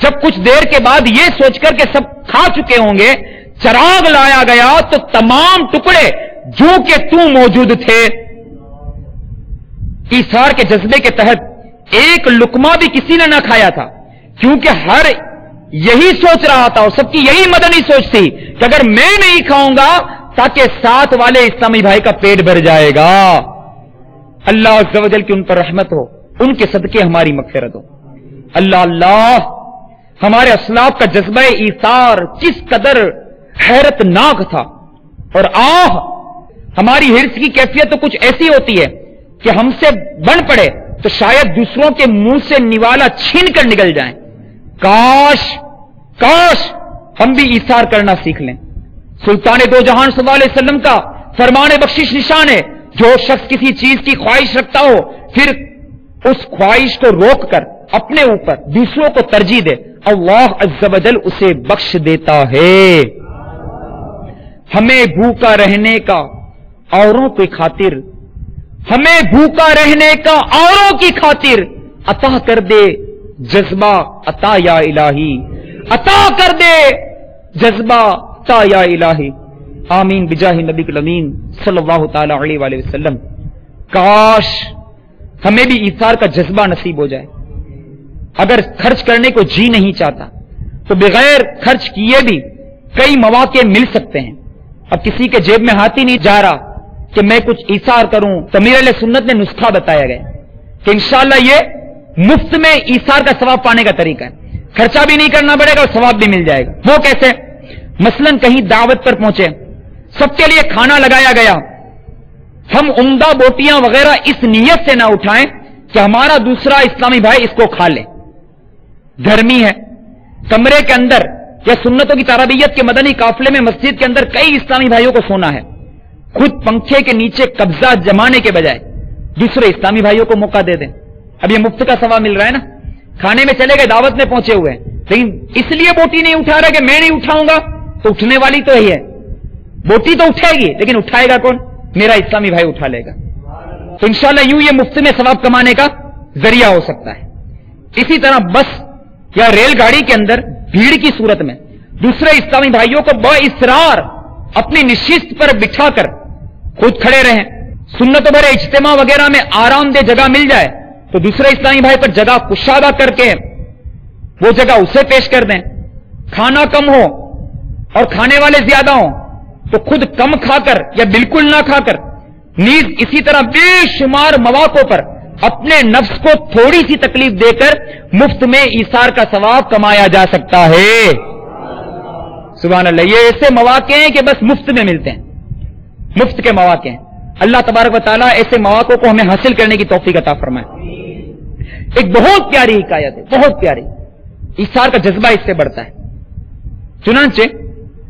جب کچھ دیر کے بعد یہ سوچ کر کہ سب کھا چکے ہوں گے، چراغ لایا گیا تو تمام ٹکڑے جو کہ تو موجود تھے. ایثار کے جذبے کے تحت ایک لقمہ بھی کسی نے نہ کھایا تھا، کیونکہ ہر یہی سوچ رہا تھا اور سب کی یہی مدنی سوچ تھی کہ اگر میں نہیں کھاؤں گا تاکہ ساتھ والے اسلامی بھائی کا پیٹ بھر جائے گا. اللہ عز و جل کی ان پر رحمت ہو، ان کے صدقے ہماری مغفرت ہو. اللہ اللہ، ہمارے اسلاف کا جذبہ ایثار کس قدر حیرت ناک تھا. اور ہماری ہرس کی کیفیت تو کچھ ایسی ہوتی ہے کہ ہم سے بن پڑے تو شاید دوسروں کے منہ سے نوالا چھین کر نکل جائیں. کاش ہم بھی ایثار کرنا سیکھ لیں. سلطان دو جہان صلی اللہ علیہ وسلم کا فرمان بخشش نشان ہے، جو شخص کسی چیز کی خواہش رکھتا ہو پھر اس خواہش کو روک کر اپنے اوپر دوسروں کو ترجیح دے، اللہ عز و جل اسے بخش دیتا ہے. ہمیں بھوکا رہنے کا اوروں کی خاطر، ہمیں بھوکا رہنے کا اوروں کی خاطر عطا کر دے جذبہ عطا یا الہی، عطا کر دے جذبہ عطا یا الہی. آمین بجاہ نبی الامین صلی اللہ تعالی علیہ وآلہ وسلم. کاش ہمیں بھی ایثار کا جذبہ نصیب ہو جائے. اگر خرچ کرنے کو جی نہیں چاہتا تو بغیر خرچ کیے بھی کئی مواقع مل سکتے ہیں. اب کسی کے جیب میں ہاتھ ہی نہیں جا رہا کہ میں کچھ ایثار کروں، تو امیر اہل سنت نے نسخہ بتایا گیا کہ انشاءاللہ یہ مفت میں ایثار کا ثواب پانے کا طریقہ ہے. خرچہ بھی نہیں کرنا پڑے گا اور ثواب بھی مل جائے گا. وہ کیسے؟ مثلاً کہیں دعوت پر پہنچے، سب کے لیے کھانا لگایا گیا، ہم عمدہ بوٹیاں وغیرہ اس نیت سے نہ اٹھائیں کہ ہمارا دوسرا اسلامی بھائی اس کو کھا لے. گرمی ہے، کمرے کے اندر یا سنتوں کی ترابیت کے مدنی قافلے میں مسجد کے اندر کئی اسلامی بھائیوں کو سونا ہے، خود پنکھے کے نیچے قبضہ جمانے کے بجائے دوسرے اسلامی بھائیوں کو موقع دے دیں. اب یہ مفت کا ثواب مل رہا ہے نا. کھانے میں چلے گئے، دعوت میں پہنچے ہوئے ہیں، لیکن اس لیے بوٹی نہیں اٹھا رہا کہ میں نہیں اٹھاؤں گا، تو اٹھنے والی تو ہی ہے. بوٹی تو اٹھے گی لیکن اٹھائے گا کون؟ میرا اسلامی بھائی اٹھا لے گا. تو انشاءاللہ یوں یہ مفت میں ثواب کمانے کا ذریعہ ہو سکتا ہے. اسی طرح بس یا ریل گاڑی کے اندر بھیڑ کی صورت میں دوسرے اسلامی بھائیوں کو باصرار اپنی نشست پر بٹھا کر خود کھڑے رہیں. سنت بھرے اجتماع وغیرہ میں آرام دہ جگہ مل جائے تو دوسرے اسلامی بھائی پر جگہ کشادہ کر کے وہ جگہ اسے پیش کر دیں. کھانا کم ہو اور کھانے والے زیادہ ہوں تو خود کم کھا کر یا بالکل نہ کھا کر، نیز اسی طرح بے شمار مواقع پر اپنے نفس کو تھوڑی سی تکلیف دے کر مفت میں ایثار کا ثواب کمایا جا سکتا ہے. سبحان اللہ. یہ ایسے مواقع ہیں کہ بس مفت میں ملتے ہیں، مفت کے مواقع ہیں. اللہ تبارک و تعالیٰ ایسے مواقع کو ہمیں حاصل کرنے کی توفیق عطا فرمائے. ایک بہت پیاری حکایت ہے، بہت پیاری. ایثار کا جذبہ اس سے بڑھتا ہے. چنانچہ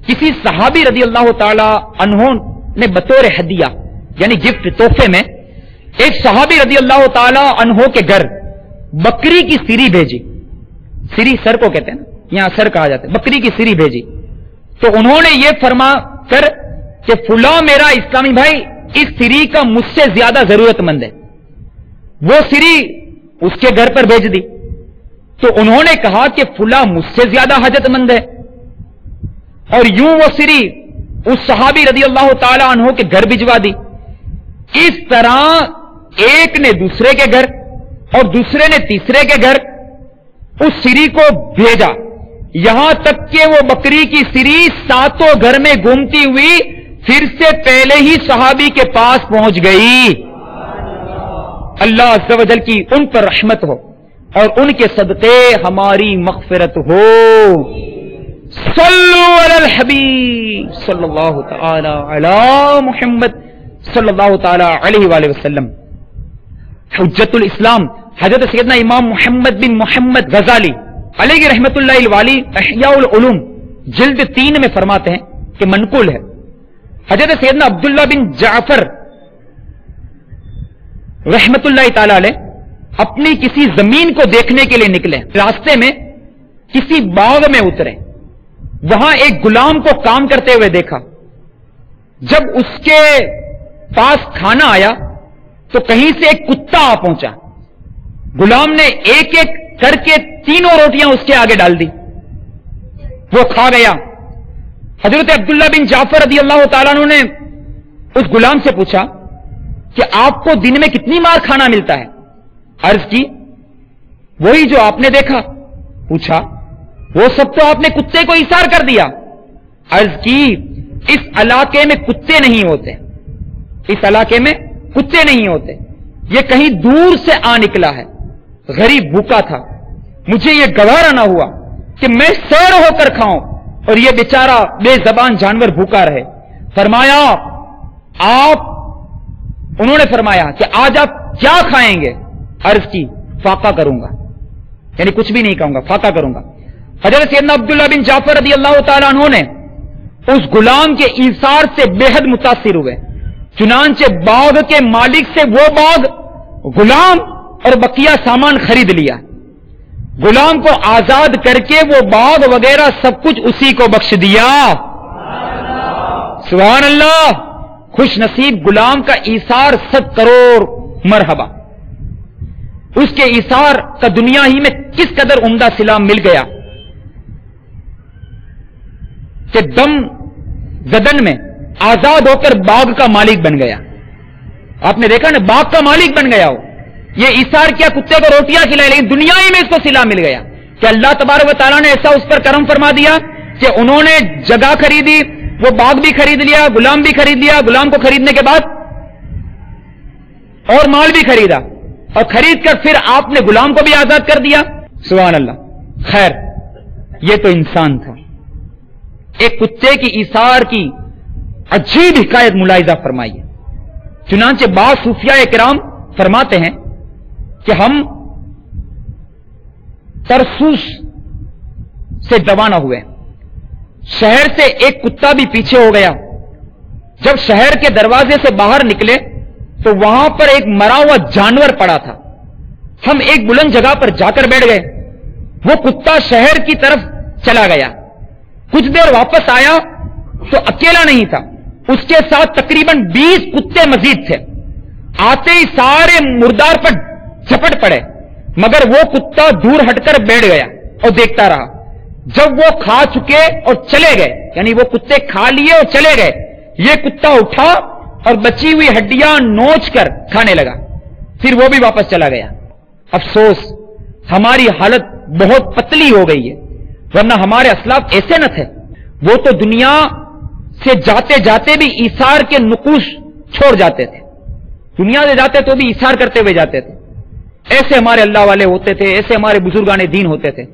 کسی صحابی رضی اللہ تعالی عنہ نے بطور ہدیہ یعنی گفٹ تحفے میں ایک صحابی رضی اللہ تعالی عنہ کے گھر بکری کی سری بھیجی. سری سر کو کہتے ہیں نا, یہاں سر کہا جاتا ہے. بکری کی سری بھیجی تو انہوں نے یہ فرما کر کہ فلاں میرا اسلامی بھائی اس سری کا مجھ سے زیادہ ضرورت مند ہے. وہ سری اس کے گھر پر بھیج دی تو انہوں نے کہا کہ فلاں مجھ سے زیادہ حاجت مند ہے, اور یوں وہ سری اس صحابی رضی اللہ تعالی عنہ کے گھر بھجوا دی. اس طرح ایک نے دوسرے کے گھر اور دوسرے نے تیسرے کے گھر اس سری کو بھیجا, یہاں تک کہ وہ بکری کی سری 7 گھر میں گھومتی ہوئی پھر سے پہلے ہی صحابی کے پاس پہنچ گئی. اللہ عز و جل کی ان پر رحمت ہو اور ان کے صدقے ہماری مغفرت ہو. صلو علی الحبیب صلی اللہ تعالی علی محمد صلی اللہ تعالی علیہ وآلہ وسلم. حجت الاسلام حضرت سیدنا امام محمد بن محمد غزالی علیہ رحمت اللہ الوالی احیاء العلوم جلد 3 میں فرماتے ہیں کہ منقول ہے, حضرت سیدنا عبداللہ بن جعفر رحمت اللہ تعالی علیہ اپنی کسی زمین کو دیکھنے کے لیے نکلے, راستے میں کسی باغ میں اترے, وہاں ایک غلام کو کام کرتے ہوئے دیکھا. جب اس کے پاس کھانا آیا تو کہیں سے ایک کتا آ پہنچا. غلام نے ایک ایک کر کے 3 روٹیاں اس کے آگے ڈال دی, وہ کھا گیا. حضرت عبداللہ بن جعفر رضی اللہ تعالیٰ عنہ نے اس غلام سے پوچھا کہ آپ کو دن میں کتنی بار کھانا ملتا ہے؟ عرض کی وہی جو آپ نے دیکھا. پوچھا وہ سب تو آپ نے کتے کو ایثار کر دیا. عرض کی اس علاقے میں کتے نہیں ہوتے, اس علاقے میں کتے نہیں ہوتے, یہ کہیں دور سے آ نکلا ہے, غریب بھوکا تھا, مجھے یہ گوارا نہ ہوا کہ میں سیر ہو کر کھاؤں اور یہ بیچارہ بے زبان جانور بھوکا رہے. فرمایا آپ, انہوں نے فرمایا کہ آج آپ کیا کھائیں گے؟ عرض کی فاقہ کروں گا, یعنی کچھ بھی نہیں کہوں گا, فاقہ کروں گا. حضرت سیدنا عبداللہ بن جعفر رضی اللہ تعالیٰ عنہ نے اس غلام کے ایثار سے بے حد متاثر ہوئے, چنانچہ باغ کے مالک سے وہ باغ, غلام اور بقیہ سامان خرید لیا. غلام کو آزاد کر کے وہ باغ وغیرہ سب کچھ اسی کو بخش دیا. سبحان اللہ. خوش نصیب غلام کا ایثار 100 کروڑ مرحبا. اس کے ایثار کا دنیا ہی میں کس قدر عمدہ صلہ مل گیا کہ دم زدن میں آزاد ہو کر باغ کا مالک بن گیا. آپ نے دیکھا نا, باغ کا مالک بن گیا ہو. یہ ایثار کیا, کتے کو روٹیاں کھلائے, لیکن دنیا ہی میں اس کو صلہ مل گیا کہ اللہ تبارک و تعالیٰ نے ایسا اس پر کرم فرما دیا کہ انہوں نے جگہ خریدی, وہ باغ بھی خرید لیا, غلام بھی خرید لیا, غلام کو خریدنے کے بعد اور مال بھی خریدا, اور خرید کر پھر آپ نے غلام کو بھی آزاد کر دیا. سبحان اللہ. خیر, یہ تو انسان تھا. ایک کتے کی ایثار کی عجیب حکایت ملاحظہ فرمائیے. چنانچہ بعض صوفیاء کرام فرماتے ہیں کہ ہم ترسوس سے روانہ ہوئے, شہر سے ایک کتا بھی پیچھے ہو گیا. جب شہر کے دروازے سے باہر نکلے تو وہاں پر ایک مرا ہوا جانور پڑا تھا. ہم ایک بلند جگہ پر جا کر بیٹھ گئے. وہ کتا شہر کی طرف چلا گیا. کچھ دیر واپس آیا تو اکیلا نہیں تھا, اس کے ساتھ تقریباً 20 کتے مزید تھے. آتے ہی سارے مردار پر جھپٹ پڑے, مگر وہ کتا دور ہٹ کر بیٹھ گیا اور دیکھتا رہا. جب وہ کھا چکے اور چلے گئے, یعنی وہ کتے کھا لیے اور چلے گئے, یہ کتا اٹھا اور بچی ہوئی ہڈیاں نوچ کر کھانے لگا. پھر وہ بھی واپس چلا گیا. افسوس, ہماری حالت بہت پتلی ہو گئی ہے, ورنہ ہمارے اسلاف ایسے نہ تھے. وہ تو دنیا سے جاتے جاتے بھی ایثار کے نقوش چھوڑ جاتے تھے, دنیا سے جاتے تو بھی ایثار کرتے ہوئے جاتے تھے. ایسے ہمارے اللہ والے ہوتے تھے, ایسے ہمارے بزرگان دین ہوتے تھے.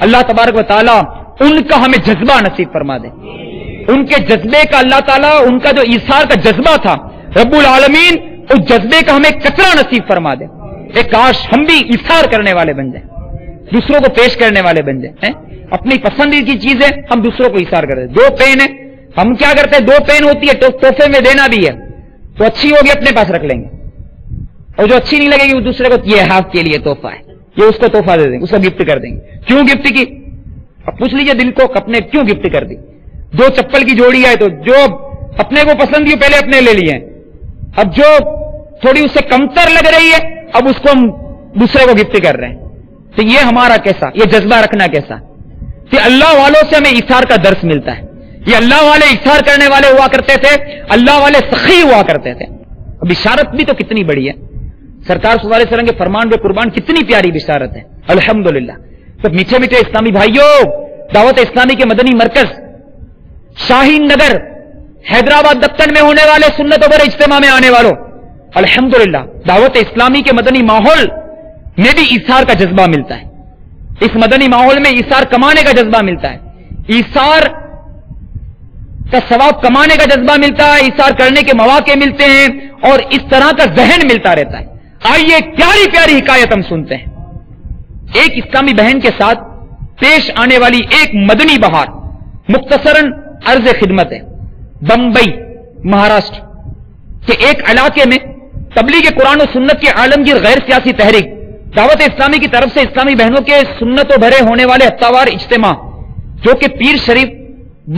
اللہ تبارک و تعالیٰ ان کا ہمیں جذبہ نصیب فرما دے. ان کے جذبے کا اللہ تعالیٰ, ان کا جو ایثار کا جذبہ تھا, رب العالمین اس جذبے کا ہمیں کترا نصیب فرما دے. ایک کاش ہم بھی ایثار کرنے والے بن جائیں, دوسروں کو پیش کرنے والے بن جائیں. اپنی پسندیدہ کی چیزیں ہم دوسروں کو ایثار کر دیں. 2 پین ہے, ہم کیا کرتے ہیں, 2 پین ہوتی ہے تو تحفے میں دینا بھی ہے, تو اچھی ہوگی اپنے پاس رکھ لیں گے, اور جو اچھی نہیں لگے گی وہ دوسرے کو, یہ آپ کے لیے تحفہ ہے, یہ اس کو تحفہ دے دیں گے، اس کو گفٹ کر دیں گے. کیوں گفٹ کی؟ اب پوچھ لیجیے دل کو اپنے کیوں گفٹ کر دی. 2 چپل کی جوڑی آئے تو جو اپنے کو پسند کی پہلے اپنے لے لیے ہیں، اب جو تھوڑی اس سے کمتر لگ رہی ہے اب اس کو ہم دوسرے کو گفٹ کر رہے ہیں. تو یہ ہمارا کیسا، یہ جذبہ رکھنا کیسا کہ اللہ والوں سے ہمیں ایثار کا درس ملتا ہے. یہ اللہ والے ایثار کرنے والے ہوا کرتے تھے، اللہ والے سخی ہوا کرتے تھے. اب بشارت بھی تو کتنی بڑی ہے، سرکار صلی اللہ علیہ وسلم کے فرمان پہ قربان کتنی پیاری بشارت ہے الحمدللہ. تو میٹھے میٹھے اسلامی بھائیوں، دعوت اسلامی کے مدنی مرکز شاہین نگر حیدرآباد دکن میں ہونے والے سنت و بر اجتماع میں آنے والوں، الحمدللہ دعوت اسلامی کے مدنی ماحول میں بھی ایثار کا جذبہ ملتا ہے. اس مدنی ماحول میں ایثار کمانے کا جذبہ ملتا ہے، ایثار کا ثواب کمانے کا جذبہ ملتا ہے، ایثار کرنے کے مواقع ملتے ہیں اور اس طرح کا ذہن ملتا رہتا ہے. آئیے پیاری پیاری حکایت ہم سنتے ہیں. ایک اسلامی بہن کے ساتھ پیش آنے والی ایک مدنی بہار مختصراً عرض خدمت ہے. بمبئی مہاراشٹر کے ایک علاقے میں تبلیغ قرآن و سنت کے عالمگیر غیر سیاسی تحریک دعوت اسلامی کی طرف سے اسلامی بہنوں کے سنت و بھرے ہونے والے ہفتہ وار اجتماع جو کہ پیر شریف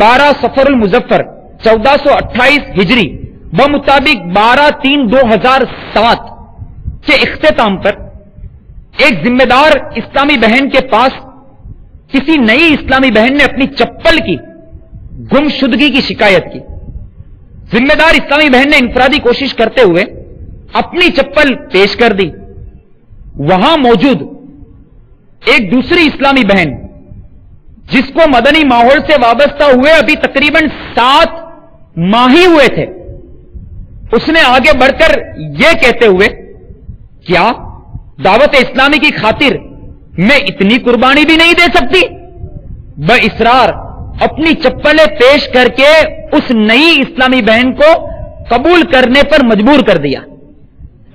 12 صفر المظفر 1428 ہجری بمطابق 12/3/2007 کے اختتام پر ایک ذمہ دار اسلامی بہن کے پاس کسی نئی اسلامی بہن نے اپنی چپل کی گمشدگی کی شکایت کی. ذمہ دار اسلامی بہن نے انفرادی کوشش کرتے ہوئے اپنی چپل پیش کر دی. وہاں موجود ایک دوسری اسلامی بہن جس کو مدنی ماحول سے وابستہ ہوئے ابھی تقریباً 7 ماہ ہی ہوئے تھے، اس نے آگے بڑھ کر یہ کہتے ہوئے کیا دعوت اسلامی کی خاطر میں اتنی قربانی بھی نہیں دے سکتی، باصرار اپنی چپلیں پیش کر کے اس نئی اسلامی بہن کو قبول کرنے پر مجبور کر دیا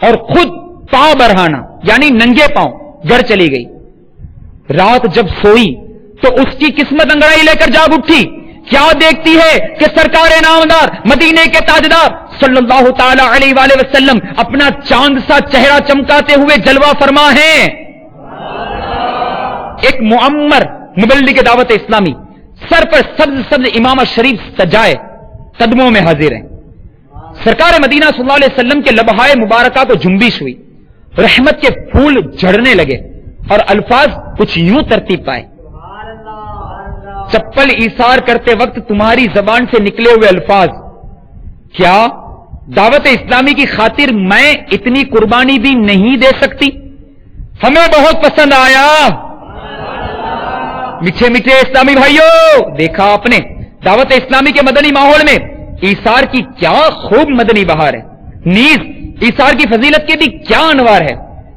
اور خود پاؤں برہانا یعنی ننگے پاؤں گھر چلی گئی. رات جب سوئی تو اس کی قسمت انگڑائی لے کر جاگ اٹھی. کیا دیکھتی ہے کہ سرکار نامدار مدینے کے تاجدار صلی اللہ تعالی علیہ وآلہ وسلم اپنا چاند سا چہرہ چمکاتے ہوئے جلوہ فرما ہیں. ایک معمر مبلغ دعوت اسلامی سر پر سبز سبز امامہ شریف سجائے قدموں میں حاضر ہیں. سرکار مدینہ صلی اللہ علیہ وسلم کے لبہائے مبارکہ کو جنبش ہوئی، رحمت کے پھول جھڑنے لگے اور الفاظ کچھ یوں ترتیب پائے. چپل ایثار کرتے وقت تمہاری زبان سے نکلے ہوئے الفاظ، کیا دعوت اسلامی کی خاطر میں اتنی قربانی بھی نہیں دے سکتی؟ ہمیں بہت پسند آیا. میٹھے میٹھے اسلامی بھائیوں، دیکھا آپ نے دعوت اسلامی کے مدنی ماحول میں ایثار کی کیا خوب مدنی بہار ہے. نیز ایثار کی فضیلت کے بھی کیا انوار ہے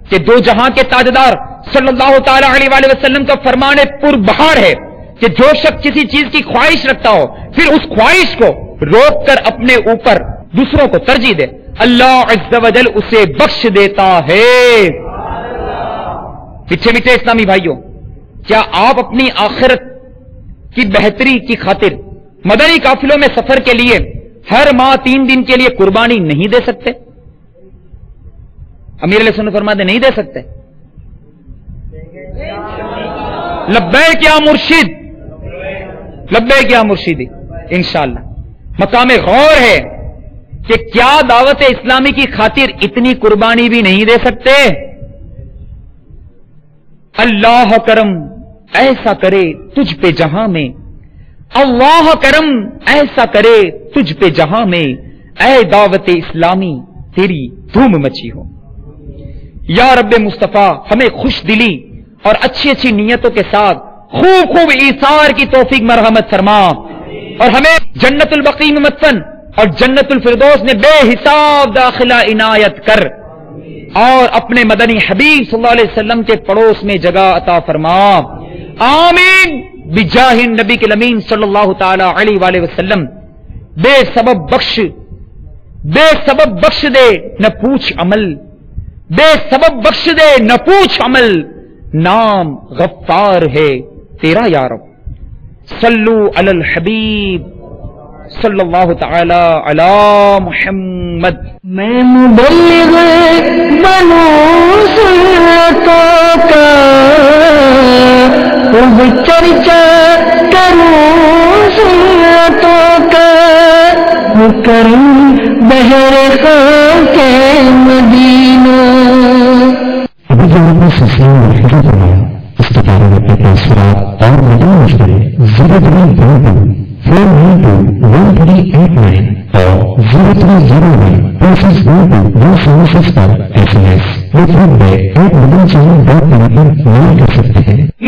کہ دو جہاں کے تاجدار صلی اللہ تعالی علیہ وآلہ وسلم کا فرمان پر بہار ہے کہ جو شخص کسی چیز کی خواہش رکھتا ہو پھر اس خواہش کو روک کر اپنے اوپر دوسروں کو ترجیح دے، اللہ عز و جل اسے بخش دیتا ہے. میٹھے میٹھے اسلامی بھائیوں، کیا آپ اپنی آخرت کی بہتری کی خاطر مدنی قافلوں میں سفر کے لیے ہر ماہ 3 دن کے لیے قربانی نہیں دے سکتے؟ امیر علیہ سنت فرماتے نہیں دے سکتے. لبیک یا مرشد، لبیک یا مرشدی. انشاءاللہ مقام غور ہے کہ کیا دعوت اسلامی کی خاطر اتنی قربانی بھی نہیں دے سکتے؟ اللہ کرم ایسا کرے تجھ پہ جہاں میں، اللہ کرم ایسا کرے تجھ پہ جہاں میں، اے دعوت اسلامی تیری دھوم مچی ہو. یا رب مصطفیٰ ہمیں خوش دلی اور اچھی اچھی نیتوں کے ساتھ خوب خوب ایثار کی توفیق مرحمت فرما اور ہمیں جنت البقیع میں مدفن اور جنت الفردوس میں بے حساب داخلہ عنایت کر اور اپنے مدنی حبیب صلی اللہ علیہ وسلم کے پڑوس میں جگہ عطا فرما. آمین بجاہ نبی کے امین صلی اللہ تعالی علیہ وآلہ وسلم. بے سبب بخش دے نہ پوچھ عمل، بے سبب بخش دے نہ پوچھ عمل، نام غفار ہے تیرا یا رب. صلو علی الحبیب صلی اللہ تعالی علی محمد. میں مبلغ بنوں سنتوں کا، خوب چرچا کروں سنتوں کا، کروں بہر خاک مدینہ. ابھی جو آپ نے سلسلے میں فکر کروایا اس کے بارے میں اپنے تاثرات اور مدنی مشورے 0322 اور 0301 پر SMS لکھ میں @مدنی چینل پر میل کر سکتے ہیں.